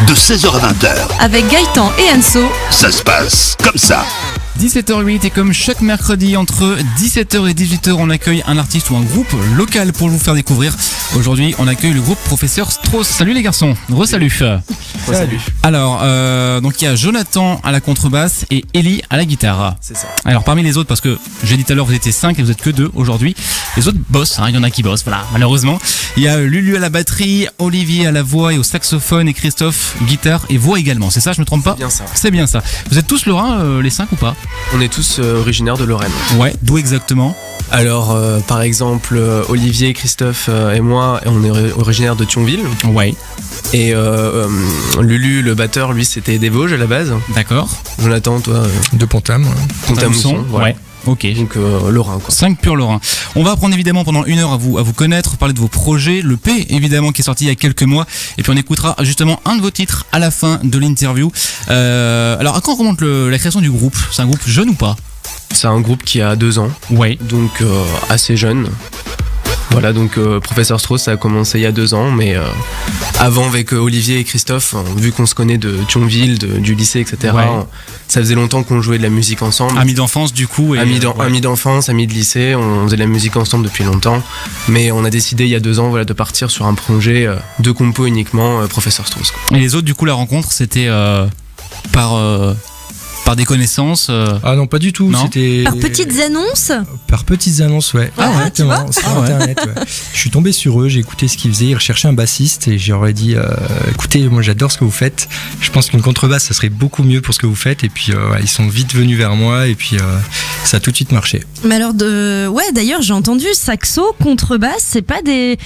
de 16h à 20h. Avec Gaëtan et Anso. Ça se passe comme ça. 17h08 et comme chaque mercredi entre 17h et 18h, on accueille un artiste ou un groupe local pour vous faire découvrir. Aujourd'hui, on accueille le groupe Professeur Strauss. Salut les garçons, re-salut. Salut. Alors, donc il y a Jonathan à la contrebasse et Ellie à la guitare. C'est ça. Alors parmi les autres, parce que j'ai dit tout à l'heure vous étiez 5 et vous êtes que 2 aujourd'hui, les autres bossent, il y en a qui bossent, voilà, malheureusement. Il y a Lulu à la batterie, Olivier à la voix et au saxophone et Christophe guitare et voix également, c'est ça, je me trompe pas? C'est bien ça. C'est bien ça. Vous êtes tous lorrains, les 5 ou pas? On est tous originaires de Lorraine. Ouais, d'où exactement? Alors, par exemple, Olivier, Christophe et moi, on est originaires de Thionville. Ouais. Et Lulu, le batteur, lui, c'était des Vosges à la base. D'accord. Jonathan, toi, de Pontam. Pont-à-Mousson. Voilà. Ouais. Ok. Donc, Lorrain, quoi. 5 purs lorrains. On va apprendre évidemment pendant 1 heure à vous connaître, parler de vos projets, le P évidemment qui est sorti il y a quelques mois, et puis on écoutera justement un de vos titres à la fin de l'interview. Alors à quand remonte la création du groupe? C'est un groupe jeune ou pas? C'est un groupe qui a 2 ans. Ouais. Donc, assez jeune. Voilà, donc Professeur Strauss, ça a commencé il y a 2 ans, mais avant avec Olivier et Christophe, vu qu'on se connaît de Thionville, du lycée, etc., Ouais. Ça faisait longtemps qu'on jouait de la musique ensemble. Amis d'enfance du coup. Et, Amis ouais. d'enfance, amis de lycée, on faisait de la musique ensemble depuis longtemps, mais on a décidé il y a 2 ans de partir sur un projet de compo uniquement, Professeur Strauss, quoi. Et les autres du coup la rencontre c'était par des connaissances. Ah non, pas du tout. Non. C'était Par petites annonces. Par petites annonces, ouais. Ah, exactement. Sur Ah ouais. Internet, ouais. Je suis tombé sur eux, j'ai écouté ce qu'ils faisaient, ils recherchaient un bassiste et j'aurais dit écoutez, moi j'adore ce que vous faites. Je pense qu'une contrebasse, ça serait beaucoup mieux pour ce que vous faites. Et puis ouais, ils sont vite venus vers moi et puis ça a tout de suite marché. Mais alors d'ailleurs j'ai entendu saxo, contrebasse, c'est pas des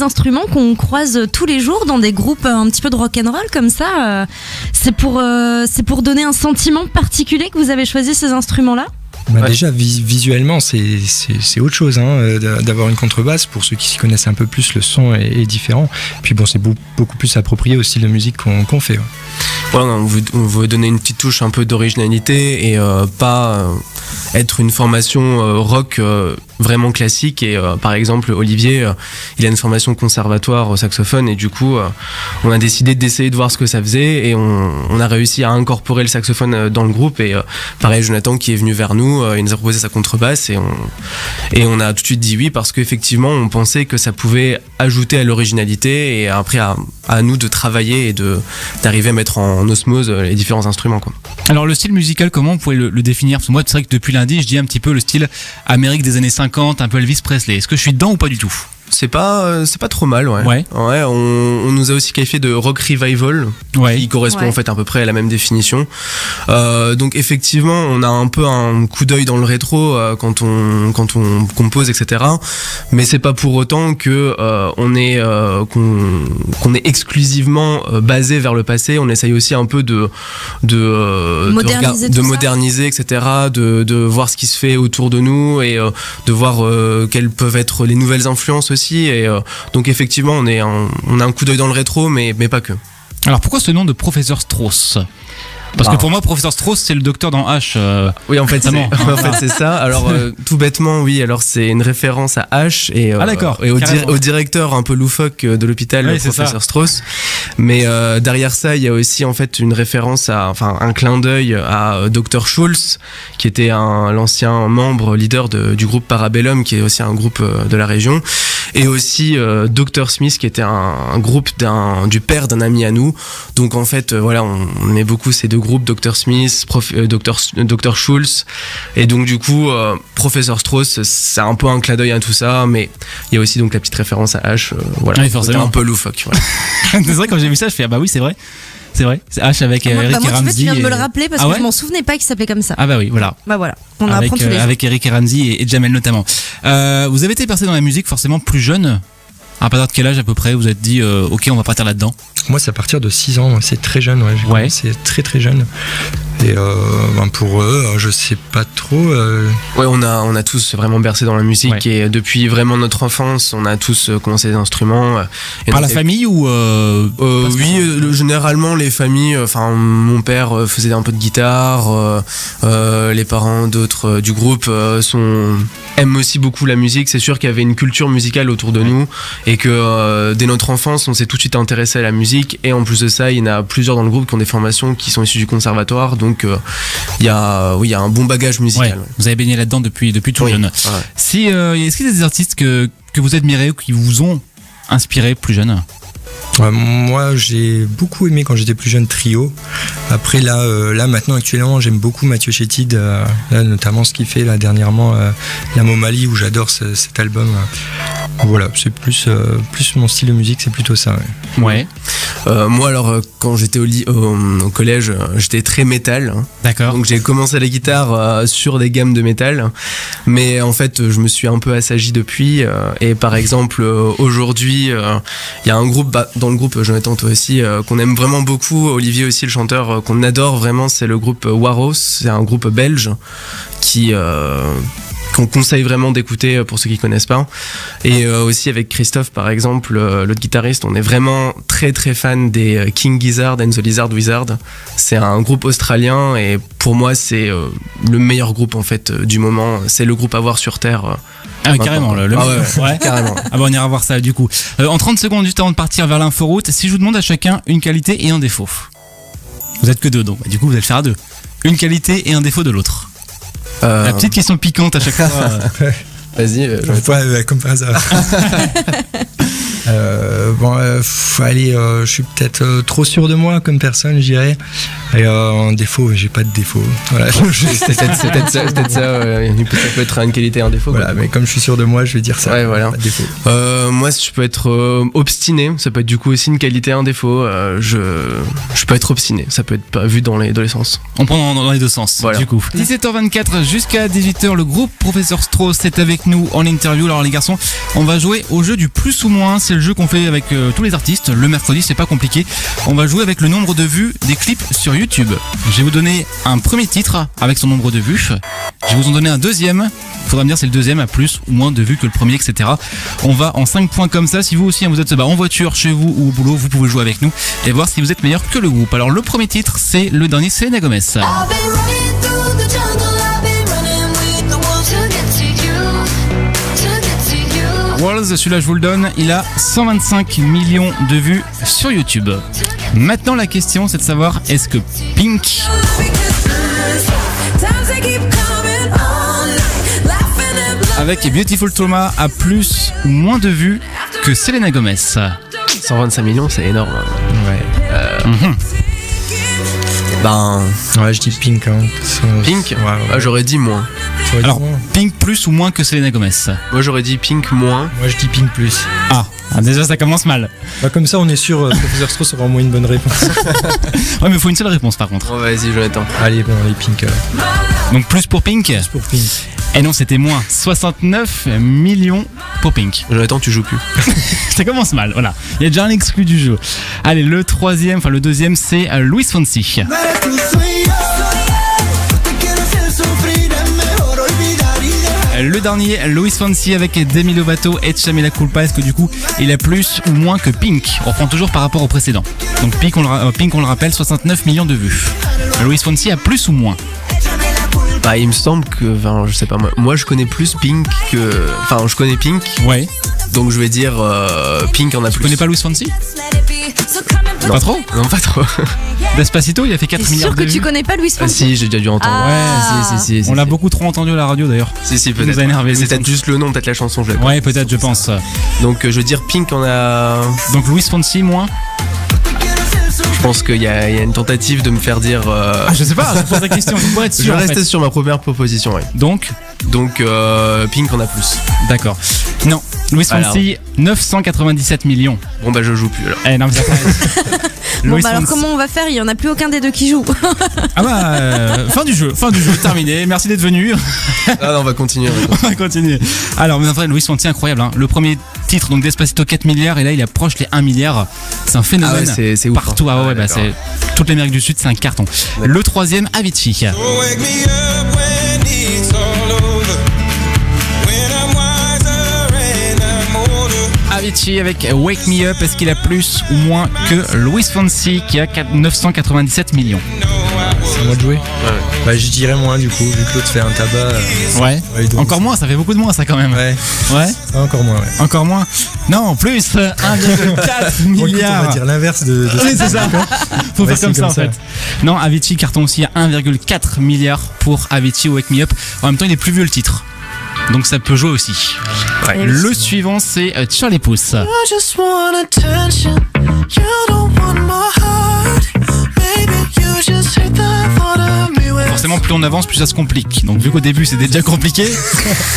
instruments qu'on croise tous les jours dans des groupes un petit peu de rock'n'roll comme ça. C'est pour donner un sentiment particulier que vous avez choisi ces instruments-là? Bah, Ouais. déjà visuellement c'est autre chose d'avoir une contrebasse. Pour ceux qui s'y connaissent un peu plus, le son est différent. Puis bon, c'est beaucoup plus approprié au style de musique qu'on fait. Ouais. Voilà, on veut donner une petite touche un peu d'originalité et pas être une formation rock vraiment classique. Et par exemple, Olivier, il a une formation conservatoire au saxophone et du coup, on a décidé d'essayer de voir ce que ça faisait et on a réussi à incorporer le saxophone dans le groupe. Et pareil, Jonathan qui est venu vers nous, il nous a proposé sa contrebasse et on a tout de suite dit oui parce qu'effectivement, on pensait que ça pouvait ajouter à l'originalité et après à nous de travailler et d'arriver à mettre en osmose les différents instruments, quoi. Alors le style musical, comment vous pouvez le définir? Parce que moi c'est vrai que depuis lundi je dis un petit peu le style Amérique des années 50, un peu Elvis Presley. Est-ce que je suis dedans ou pas du tout? C'est pas trop mal, ouais. Ouais. Ouais, on nous a aussi qualifié de rock revival, Ouais. qui correspond Ouais. en fait à peu près à la même définition. Donc effectivement, on a un peu un coup d'œil dans le rétro quand on compose, etc. Mais c'est pas pour autant que qu'on est exclusivement basé vers le passé. On essaye aussi un peu de Moderniser tout ça. moderniser, etc. De voir ce qui se fait autour de nous et de voir quelles peuvent être les nouvelles influences aussi. Et donc effectivement, on a un coup d'œil dans le rétro, mais pas que. Alors pourquoi ce nom de Professeur Strauss? Parce que pour moi, Professeur Strauss, c'est le docteur dans H. Oui, en fait, Notamment. c'est ça. Alors, tout bêtement, oui. Alors, c'est une référence à H et, Ah, d'accord, et carrément. au directeur un peu loufoque de l'hôpital, Oui, le c'est professeur Strauss. Mais derrière ça, il y a aussi en fait une référence un clin d'œil à Dr Schulz, qui était l'ancien membre leader du groupe Parabellum, qui est aussi un groupe de la région, et aussi Dr Smith, qui était un groupe du père d'un ami à nous. Donc en fait, voilà, on aimait beaucoup ces deux groupes, Dr Smith, Dr Schulz, et donc du coup Professeur Strauss, c'est un peu un clin d'œil à tout ça, mais il y a aussi donc la petite référence à H, voilà, Oui, forcément. un peu loufoque, voilà. C'est vrai, quand j'ai vu ça, je fais ah bah oui, c'est vrai. C'est vrai. C'est H avec Moi, Eric et tu vois, Ramsey. tu viens de me et- le rappeler parce Ah que ouais je m'en souvenais pas qu'il s'appelait comme ça. Ah bah oui, voilà. Bah voilà, on apprend Avec, tous les jours. avec Eric et Ramsey et Jamel notamment. Vous avez été percé dans la musique forcément plus jeune. À partir de quel âge à peu près vous êtes dit ok, on va partir là-dedans? Moi, c'est à partir de 6 ans, c'est très jeune, ouais. J'ai Ouais. commencé très très jeune. Et pour eux, je sais pas trop. Ouais, on a tous vraiment bercé dans la musique, Ouais. et depuis vraiment notre enfance, on a tous commencé des instruments. Et Par donc, la famille ou oui, généralement les familles. Enfin, mon père faisait un peu de guitare. Les parents d'autres du groupe aiment aussi beaucoup la musique. C'est sûr qu'il y avait une culture musicale autour de nous et que dès notre enfance, on s'est tout de suite intéressé à la musique. musique, et en plus de ça, il y en a plusieurs dans le groupe qui ont des formations qui sont issues du conservatoire, donc il y a un bon bagage musical. Ouais, vous avez baigné là-dedans depuis tout Oui. jeune. Ouais. Est-ce qu'il y a des artistes que vous admirez ou qui vous ont inspiré plus jeune? Moi, j'ai beaucoup aimé quand j'étais plus jeune Trio. Après, là maintenant, actuellement, j'aime beaucoup Mathieu Chétide, là, notamment ce qu'il fait là dernièrement, La Momali, où j'adore cet album. Voilà, c'est plus mon style de musique, c'est plutôt ça. Ouais. Ouais. Moi, alors, quand j'étais au collège, j'étais très métal. D'accord. Donc j'ai commencé la guitare sur des gammes de métal, mais en fait je me suis un peu assagi depuis, et par exemple aujourd'hui il y a un groupe, dans le groupe Jonathan, toi aussi, qu'on aime vraiment beaucoup, Olivier aussi le chanteur, qu'on adore vraiment, c'est le groupe Waros, c'est un groupe belge qu'on conseille vraiment d'écouter pour ceux qui connaissent pas, et aussi avec Christophe par exemple, l'autre guitariste, on est vraiment très très fan des King Gizzard and the Lizard Wizard. C'est un groupe australien et pour moi c'est le meilleur groupe en fait du moment, c'est le groupe à voir sur Terre. Ah oui, carrément. Ouais, carrément. Ah bah on ira voir ça du coup. En 30 secondes juste avant de partir vers l'inforoute, si je vous demande à chacun une qualité et un défaut. Vous êtes que deux, donc du coup vous allez le faire à deux. Une qualité et un défaut de l'autre. La petite question piquante à chaque fois. Vas-y. Comme par hasard. Allez, je suis peut-être trop sûr de moi comme personne, je dirais. Et en défaut, j'ai pas de défaut. Voilà. C'est peut-être ça. Ça peut être une qualité et un défaut. Voilà, quoi. mais comme je suis sûr de moi, je vais dire ça. Ouais, voilà. Pas de défaut. Moi, je peux être obstiné. Ça peut être du coup aussi une qualité et un défaut. Je peux être obstiné. Ça peut être vu dans les sens. On prend dans les deux sens, Voilà. du coup. 17h24 jusqu'à 18h, le groupe Professeur Strauss est avec nous en interview. Alors les garçons, on va jouer au jeu du plus ou moins. C'est le jeu qu'on fait avec tous les artistes. Le mercredi, c'est pas compliqué. On va jouer avec le nombre de vues des clips sur YouTube. Je vais vous donner un premier titre avec son nombre de vues. Je vais vous en donner un deuxième. Il faudra me dire si le deuxième a plus ou moins de vues que le premier, etc. On va en 5 points comme ça. Si vous aussi vous êtes en voiture, chez vous ou au boulot, vous pouvez jouer avec nous et voir si vous êtes meilleur que le groupe. Alors le premier titre, c'est le dernier, c'est Selena Gomez. Walls, celui-là je vous le donne, il a 125 millions de vues sur YouTube. Maintenant la question c'est de savoir, est-ce que Pink avec Beautiful Trauma a plus ou moins de vues que Selena Gomez? 125 millions, c'est énorme. Ouais. Ouais, je dis Pink. Hein. Pink, Ouais. j'aurais dit moins. Alors Pink plus ou moins que Selena Gomez? Moi j'aurais dit Pink moins. Moi, je dis Pink plus. Ah, déjà ça commence mal. Comme ça, on est sûr, Professeur Strauss aura au moins une bonne réponse. Ouais mais il faut une seule réponse par contre. Oh, vas-y Jonathan. Allez, les Pink. Donc plus pour Pink? Pour Pink. Et non, c'était moins. 69 millions pour Pink. Jonathan, tu joues plus. Ça commence mal, voilà. Il y a déjà un exclu du jeu. Allez, le deuxième, c'est Luis Fonsi. Le dernier, Luis Fonsi avec Demi Lovato et Échame la Culpa. Est-ce que du coup, il a plus ou moins que Pink? On reprend toujours par rapport au précédent. Donc Pink, on le rappelle, 69 millions de vues. Luis Fonsi a plus ou moins? Il me semble que, je sais pas, moi je connais plus Pink que, je connais Pink. Ouais. Donc je vais dire Pink en a plus. Tu connais pas Luis Fonsi? Non. Pas trop? Non, pas trop. Despacito, il a fait 4 T'es milliards sûr de que vues. tu connais pas Luis Ah Fonsi? si, j'ai déjà dû entendre. Ah. Ouais, si. On l'a beaucoup trop entendu à la radio d'ailleurs. Si, Ça nous peut-être. a énervé, C'est Luis peut-être Fonsi. juste le nom, peut-être la chanson, je l'ai pas. Ouais, peut-être, je pense. Donc je veux dire Pink en a. Donc Luis Fonsi moins? Je pense qu'il y a une tentative de me faire dire. Ah, je sais pas, je pose la question, je pourrais être Je sûr. vais en rester fait. sur ma première proposition, ouais. Donc, Pink en a plus. d'accord. Non, Luis Alors. Fonsi, 997 millions. Bon je joue plus alors. Eh non, mais ça Bon Luis bah alors Fonsi- comment on va faire? Il y en a plus aucun des deux qui joue. Ah bah, fin du jeu, terminé. Merci d'être venu. Ah non, on va continuer. On va continuer. Alors, mais en vrai, Luis Fonsi, incroyable. Hein. Le premier titre, donc Despacito, 4 milliards, et là, il approche les 1 milliard. C'est un phénomène. Ah ouais, c'est ouf. Partout, hein. ah ouais, bah, d'accord. c'est toute l'Amérique du Sud, c'est un carton. Le troisième, Avicii. Wake me up when it's all over. When I'm wiser and I'm older. Avicii avec Wake Me Up. Est-ce qu'il a plus ou moins que Luis Fonsi qui a 997 millions? C'est à moi de jouer. Bah, je dirais moins du coup, vu que l'autre fait un tabac. Ouais. donc, Encore moins, ça fait beaucoup de moins ça quand même. Ouais. Ouais. Encore moins, ouais. Encore moins. Non, plus 1,4 Bon, écoute, milliard. on va dire l'inverse de Oui, c'est ça. Faut Ouais, faire comme c'est ça en comme ça. fait. Non, Avicii carton aussi à 1,4 milliard pour Avicii Wake Me Up. En même temps, il est plus vieux le titre. Donc ça peut jouer aussi. Ouais. Le suivant, c'est Charlie Puth. I just want attention. You don't want my heart. Maybe you just hate the thought of me when Forcément, plus on avance, plus ça se complique. Donc vu qu'au début c'était déjà compliqué,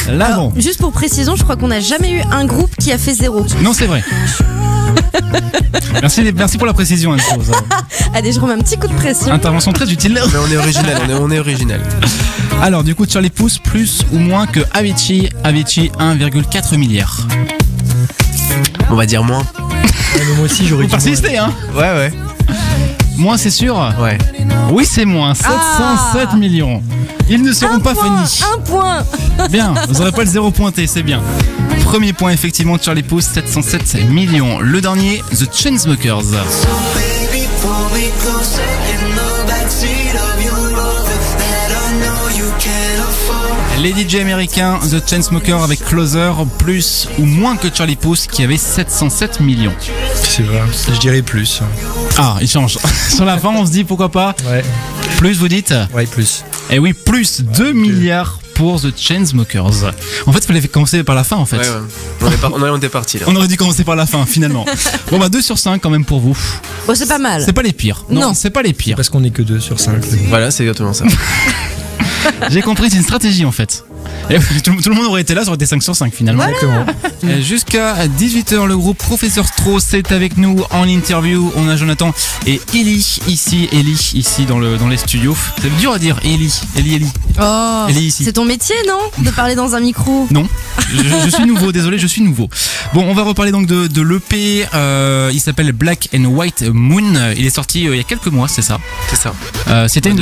là bon. Juste pour précision, je crois qu'on n'a jamais eu un groupe qui a fait 0. Non, c'est vrai. Merci pour la précision, Anne-Rose. Allez, je remets un petit coup de pression. Intervention très utile. Mais on est original, on est original. Alors du coup, Charlie Puth plus ou moins que Avicii 1,4 milliard. On va dire moins. Ouais, mais moi aussi j'aurais Vous dit moins. persistez, hein? Ouais. Moins, c'est sûr? Ouais. Oui, c'est moins. 707 millions. Ils ne seront pas finis. Un point. Bien, vous n'aurez pas le zéro pointé, c'est bien. Premier point, effectivement, Charlie Puth, 707 millions. Le dernier, The Chainsmokers. baby pull me closer in the backseat of your Rover that I know you can't afford. Les DJ américains, The Chainsmokers avec Closer, plus ou moins que Charlie Puth qui avait 707 millions. C'est vrai, je dirais plus. Ah, il change. Sur la fin, on se dit pourquoi pas. Ouais, Plus, vous dites? ouais, plus. Eh oui, plus 2 milliards pour The Chainsmokers. En fait, il fallait commencer par la fin, en fait. Ouais. On était parti là. On aurait dû commencer par la fin, finalement. Bon, bah 2 sur 5 quand même pour vous. Bon, c'est pas mal. C'est pas les pires. Non. C'est pas les pires. Parce qu'on est que 2 sur 5. Voilà, c'est exactement ça. J'ai compris, c'est une stratégie en fait. Et tout le monde aurait été là, ça aurait été 5 sur 5 finalement. Exactement. Jusqu'à 18h, le groupe Professeur Strauss est avec nous en interview. On a Jonathan et Ellie ici dans les studios. C'est dur à dire, Ellie. Oh, Elle est ici. c'est ton métier, non? De parler dans un micro. Non, je suis nouveau, désolé, je suis nouveau. Bon, on va reparler donc de l'EP. Il s'appelle Black and White Moon. Il est sorti il y a quelques mois, c'est ça. C'est ça. C'était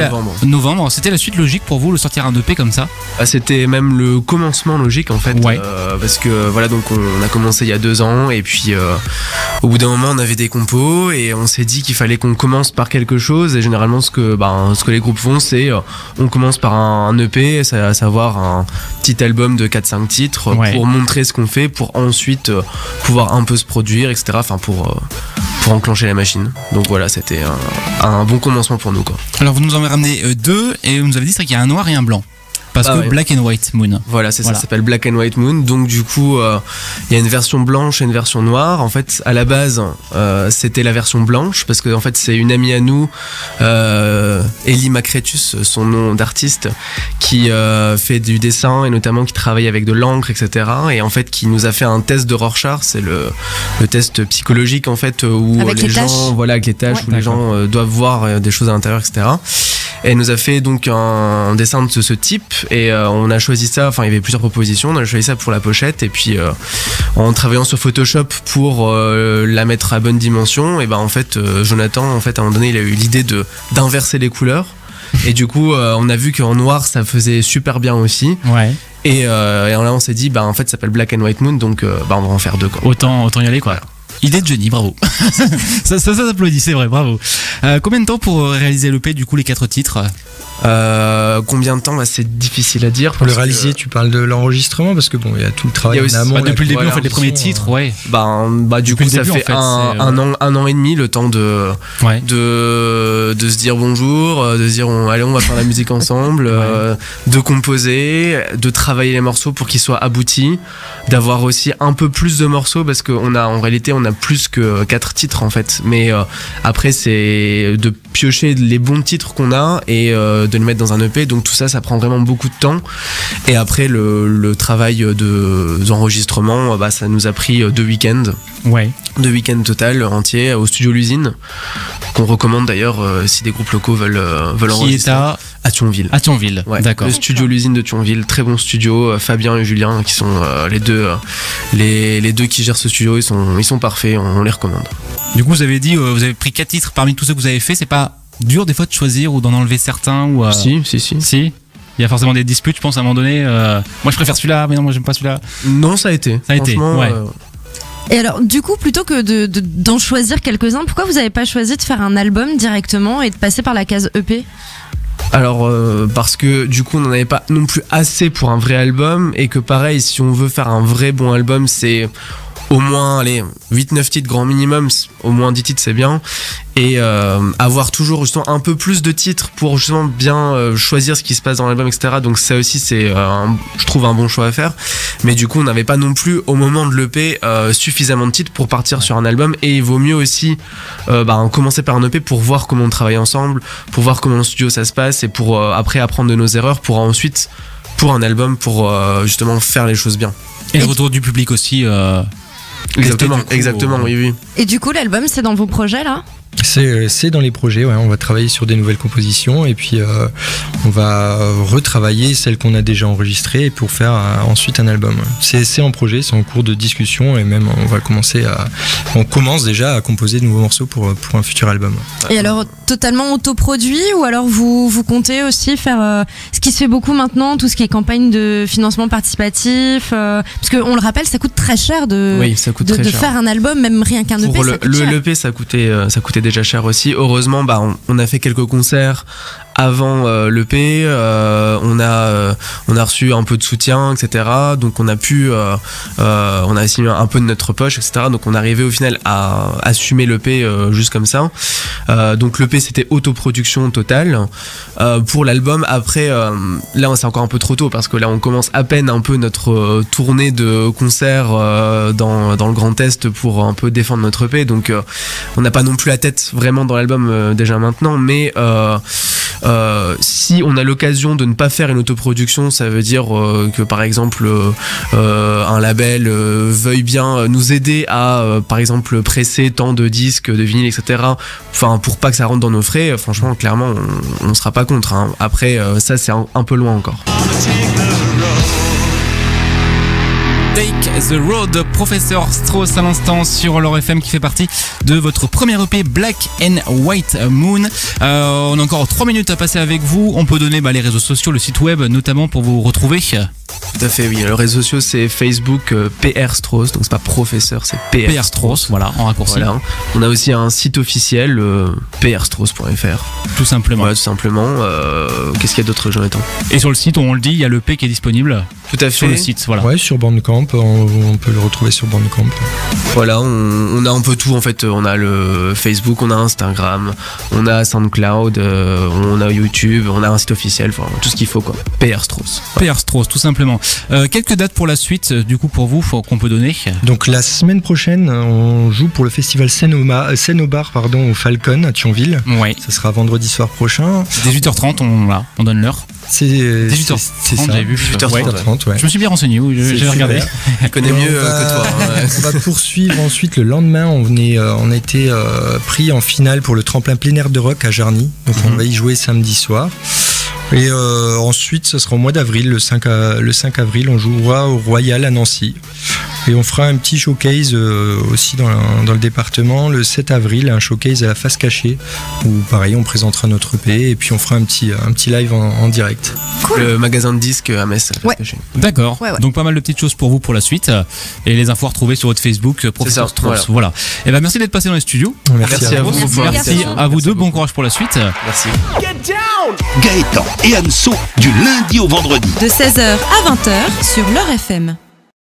Novembre. C'était la suite logique pour vous, le sortir un EP comme ça. Ah, c'était même le commencement logique en fait. Ouais. Parce que voilà, donc on a commencé il y a 2 ans et puis au bout d'un moment on avait des compos et on s'est dit qu'il fallait qu'on commence par quelque chose. Et généralement ce que les groupes font, c'est on commence par un EP, à savoir un petit album de 4-5 titres Ouais. pour montrer ce qu'on fait, pour ensuite pouvoir un peu se produire, etc. Enfin pour enclencher la machine. Donc voilà, c'était un bon commencement pour nous quoi. Alors vous nous en avez ramené 2 et vous nous avez dit qu'il y a un noir et un blanc. Parce Ah que ouais. Black and White Moon. Voilà, c'est Voilà. ça s'appelle Black and White Moon. Donc du coup, il y a une version blanche et une version noire. En fait, à la base, c'était la version blanche parce que en fait, c'est une amie à nous, Ellie Macretus, son nom d'artiste, qui fait du dessin et notamment qui travaille avec de l'encre, etc. Et en fait, qui nous a fait un test de Rorschach, c'est le test psychologique en fait où Avec les gens, tâches. voilà, avec les tâches Ouais. où les gens doivent voir des choses à l'intérieur, etc. Et elle nous a fait donc un dessin de ce type et on a choisi ça, enfin il y avait plusieurs propositions, on a choisi ça pour la pochette et puis en travaillant sur Photoshop pour la mettre à bonne dimension, et ben en fait Jonathan en fait à un moment donné il a eu l'idée d'inverser les couleurs et du coup on a vu qu'en noir ça faisait super bien aussi Ouais. et là on s'est dit bah en fait ça s'appelle Black and White Moon donc on va en faire 2 quoi. Autant y aller quoi. Idée de génie, bravo. ça s'applaudit, c'est vrai, bravo. Combien de temps pour réaliser l'EP, du coup, les 4 titres? Combien de temps c'est difficile à dire Pour le parce que, réaliser, tu parles de l'enregistrement parce que bon, il y a tout le travail Il y a aussi- en amont. Depuis le début, voilà, en fait, les premiers audition, titres, ouais. du Depuis coup le ça début, fait en fait, c'est, un an et demi le temps de Ouais. de se dire bonjour, de se dire allez on va faire la musique ensemble, de composer, de travailler les morceaux pour qu'ils soient aboutis, d'avoir aussi un peu plus de morceaux parce qu'en réalité on a plus que 4 titres en fait, mais après c'est de piocher les bons titres qu'on a et de les mettre dans un EP, donc tout ça prend vraiment beaucoup de temps et après le travail d'enregistrement ça nous a pris 2 week-ends. Ouais. 2 week-ends total entiers au studio L'Usine qu'on recommande d'ailleurs si des groupes locaux veulent Qui est enregistrer à Thionville. à Thionville. Ouais, D'accord. le studio L'Usine de Thionville, très bon studio. Fabien et Julien qui sont les deux qui gèrent ce studio, ils sont parfaits, on les recommande. Du coup, vous avez dit, vous avez pris 4 titres parmi tous ceux que vous avez fait. C'est pas dur des fois de choisir ou d'en enlever certains ou Si. Si. Il y a forcément des disputes, je pense, à un moment donné. Moi, je préfère celui-là, mais non, moi, j'aime pas celui-là. Non, ça a été. Ça a été, Franchement, ouais. Et alors, du coup, plutôt que d'en choisir quelques-uns, pourquoi vous n'avez pas choisi de faire un album directement et de passer par la case EP ? Alors parce que du coup on n'en avait pas non plus assez pour un vrai album, et que pareil, si on veut faire un vrai bon album, c'est au moins 8-9 titres grand minimum, au moins 10 titres c'est bien, et avoir toujours justement un peu plus de titres pour justement bien choisir ce qui se passe dans l'album, etc. Donc ça aussi c'est je trouve un bon choix à faire, mais du coup on n'avait pas non plus au moment de l'EP suffisamment de titres pour partir sur un album, et il vaut mieux aussi commencer par un EP pour voir comment on travaille ensemble, pour voir comment en studio ça se passe, et pour après apprendre de nos erreurs pour ensuite pour un album pour justement faire les choses bien. Et le retour du public aussi. Exactement, oui. Et du coup, l'album, c'est dans vos projets, là ? C'est dans les projets, ouais. On va travailler sur des nouvelles compositions, et puis on va retravailler celles qu'on a déjà enregistrées pour faire ensuite un album. C'est en projet, c'est en cours de discussion, et même on commence déjà à composer de nouveaux morceaux pour un futur album. Et alors, totalement autoproduit, ou alors vous comptez aussi faire ce qui se fait beaucoup maintenant, tout ce qui est campagne de financement participatif, parce qu'on le rappelle, ça coûte très cher de faire un album, même rien qu'un EP. Pour ça coûte cher. l'EP, ça coûtait déjà cher aussi. Heureusement, on a fait quelques concerts avant l'EP, on a reçu un peu de soutien, etc. Donc on a pu, on a essayé un peu de notre poche, etc. Donc on est arrivé au final à assumer l'EP juste comme ça. Donc l'EP c'était autoproduction totale. Pour l'album, après, là c'est encore un peu trop tôt parce que là on commence à peine un peu notre tournée de concerts dans le Grand Est pour un peu défendre notre EP. Donc on n'a pas non plus la tête vraiment dans l'album déjà maintenant, mais si on a l'occasion de ne pas faire une autoproduction, ça veut dire que par exemple un label veuille bien nous aider à par exemple presser tant de disques, de vinyles, etc. Enfin, pour pas que ça rentre dans nos frais, franchement, clairement, on sera pas contre, hein. Après, ça c'est un peu loin encore. Take the Road, Professeur Strauss à l'instant sur leur FM, qui fait partie de votre premier EP Black and White Moon. On a encore 3 minutes à passer avec vous. On peut donner les réseaux sociaux, le site web notamment pour vous retrouver. Tout à fait, oui. Les réseaux sociaux, c'est Facebook PR Strauss, donc c'est pas Professeur, c'est PR Strauss, voilà, en raccourci. Voilà. On a aussi un site officiel, prstrauss.fr. Tout simplement. Voilà, tout simplement. Qu'est-ce qu'il y a d'autre, Jonathan ? Et sur le site, on le dit, il y a l'EP qui est disponible. Tout à fait. Sur le site, voilà. Ouais, sur Bandcamp, on peut le retrouver sur Bandcamp. Voilà, on a un peu tout en fait. On a le Facebook, on a Instagram, on a SoundCloud, on a YouTube, on a un site officiel, enfin tout ce qu'il faut quoi. PR Strauss. PR Strauss, tout simplement. Quelques dates pour la suite, du coup pour vous, qu'on peut donner. Donc la semaine prochaine, on joue pour le festival Scène au bar au Falcon à Thionville. Ouais. Ça sera vendredi soir prochain. 18h30, on donne l'heure. C'est 18h30, j'avais vu. 18h30, ouais. Je me suis bien renseigné, j'ai regardé. Je connais mieux que toi. On va poursuivre ensuite le lendemain. On a été pris en finale pour le tremplin plein air de rock à Jarny. Donc on va y jouer samedi soir. Et ensuite, ce sera au mois d'avril, le 5 avril, on jouera au Royal à Nancy. Et on fera un petit showcase aussi dans le département le 7 avril, un showcase à la face cachée, où pareil, on présentera notre EP et puis on fera un petit live en direct. Cool. Le magasin de disques à Metz. Ouais. D'accord. Ouais. Donc pas mal de petites choses pour vous pour la suite. Et les infos à retrouver sur votre Facebook, Professeur Strauss. Voilà. Et ben merci d'être passé dans les studios. Merci à vous. Merci à vous deux. Bon courage pour la suite. Merci. Gaëtan et Anso du lundi au vendredi. De 16h à 20h sur leur FM.